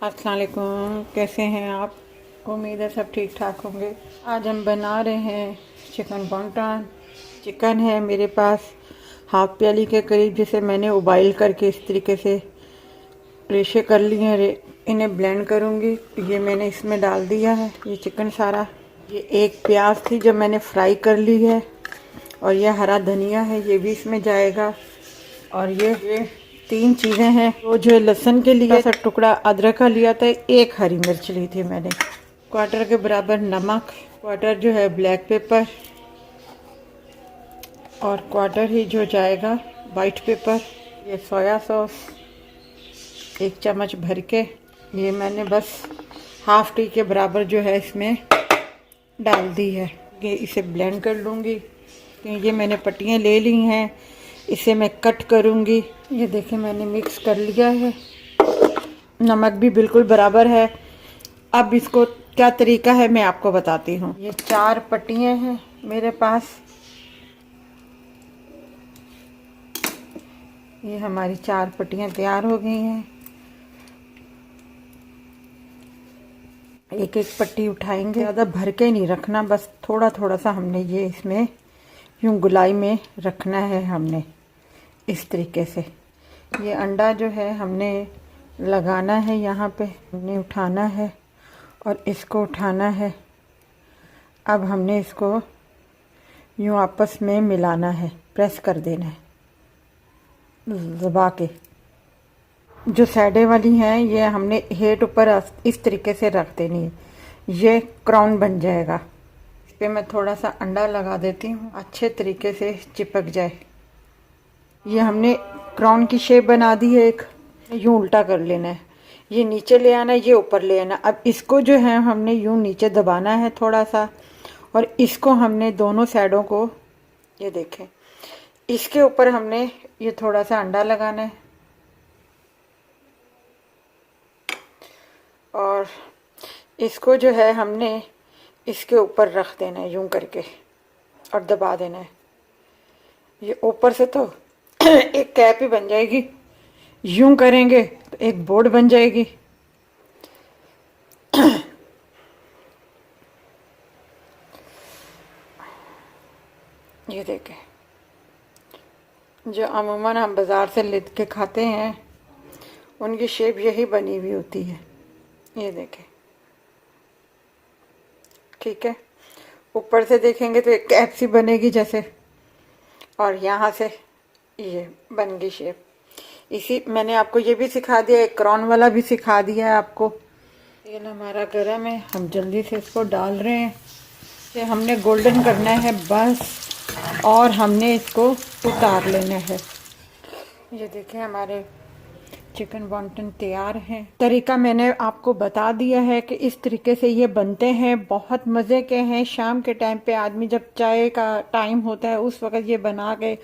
अस्सलाम वालेकुम, कैसे हैं आप? उम्मीद है सब ठीक ठाक होंगे। आज हम बना रहे हैं चिकन बॉन्टन। चिकन है मेरे पास हाफ प्याली के करीब, जिसे मैंने उबाइल करके इस तरीके से रेशे कर लिए हैं। इन्हें ब्लेंड करूँगी। ये मैंने इसमें डाल दिया है ये चिकन सारा। ये एक प्याज थी जो मैंने फ्राई कर ली है, और ये हरा धनिया है, ये भी इसमें जाएगा। और ये 3 चीज़ें हैं। वो जो लहसुन के लिए सा टुकड़ा अदरक का लिया था, एक हरी मिर्च ली थी मैंने, क्वार्टर के बराबर नमक, क्वार्टर जो है ब्लैक पेपर, और क्वार्टर ही जो जाएगा वाइट पेपर। ये सोया सॉस 1 चम्मच भर के, ये मैंने बस हाफ टी के बराबर जो है इसमें डाल दी है। ये इसे ब्लेंड कर लूँगी। ये मैंने पट्टियाँ ले ली हैं, इसे मैं कट करूँगी। ये देखें मैंने मिक्स कर लिया है, नमक भी बिल्कुल बराबर है। अब इसको क्या तरीका है मैं आपको बताती हूँ। ये 4 पट्टियाँ हैं मेरे पास। ये हमारी 4 पट्टियाँ तैयार हो गई हैं। एक एक पट्टी उठाएंगे, ज़्यादा भर के नहीं रखना, बस थोड़ा थोड़ा सा हमने ये इसमें यूँ गुलाई में रखना है हमने, इस तरीके से। ये अंडा जो है हमने लगाना है यहाँ पे, हमने उठाना है और इसको उठाना है। अब हमने इसको यूँ आपस में मिलाना है, प्रेस कर देना है दबा के। जो साइडें वाली हैं ये हमने हेड ऊपर इस तरीके से रख देनी है, ये क्राउन बन जाएगा। इस पर मैं थोड़ा सा अंडा लगा देती हूँ, अच्छे तरीके से चिपक जाए। ये हमने क्राउन की शेप बना दी है। एक यूँ उल्टा कर लेना है, ये नीचे ले आना है, ये ऊपर ले आना। अब इसको जो है हमने यूँ नीचे दबाना है थोड़ा सा, और इसको हमने दोनों साइडों को, ये देखें, इसके ऊपर हमने ये थोड़ा सा अंडा लगाना है, और इसको जो है हमने इसके ऊपर रख देना है यूँ करके, और दबा देना है। ये ऊपर से तो एक कैप ही बन जाएगी, यूं करेंगे तो एक बोर्ड बन जाएगी। ये देखें, जो अमूमन हम बाज़ार से ले के खाते हैं उनकी शेप यही बनी हुई होती है। ये देखें, ठीक है। ऊपर से देखेंगे तो एक कैप सी बनेगी जैसे, और यहाँ से ये बन गई शेप। इसी मैंने आपको ये भी सिखा दिया, एक क्राउन वाला भी सिखा दिया है आपको। तेल हमारा गर्म है, हम जल्दी से इसको डाल रहे हैं। ये हमने गोल्डन करना है बस, और हमने इसको उतार लेना है। ये देखें हमारे चिकन बॉन्टन तैयार हैं। तरीका मैंने आपको बता दिया है कि इस तरीके से ये बनते हैं, बहुत मज़े के हैं। शाम के टाइम पे आदमी जब चाय का टाइम होता है उस वक़्त ये बना के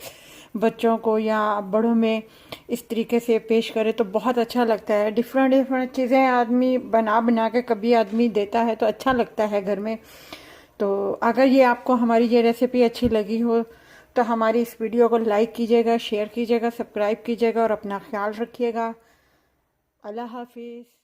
बच्चों को या बड़ों में इस तरीके से पेश करे तो बहुत अच्छा लगता है। डिफरेंट डिफरेंट चीज़ें आदमी बना बना के कभी आदमी देता है तो अच्छा लगता है घर में। तो अगर ये आपको हमारी ये रेसिपी अच्छी लगी हो तो हमारी इस वीडियो को लाइक कीजिएगा, शेयर कीजिएगा, सब्सक्राइब कीजिएगा, और अपना ख्याल रखिएगा। अल्लाह हाफिज़।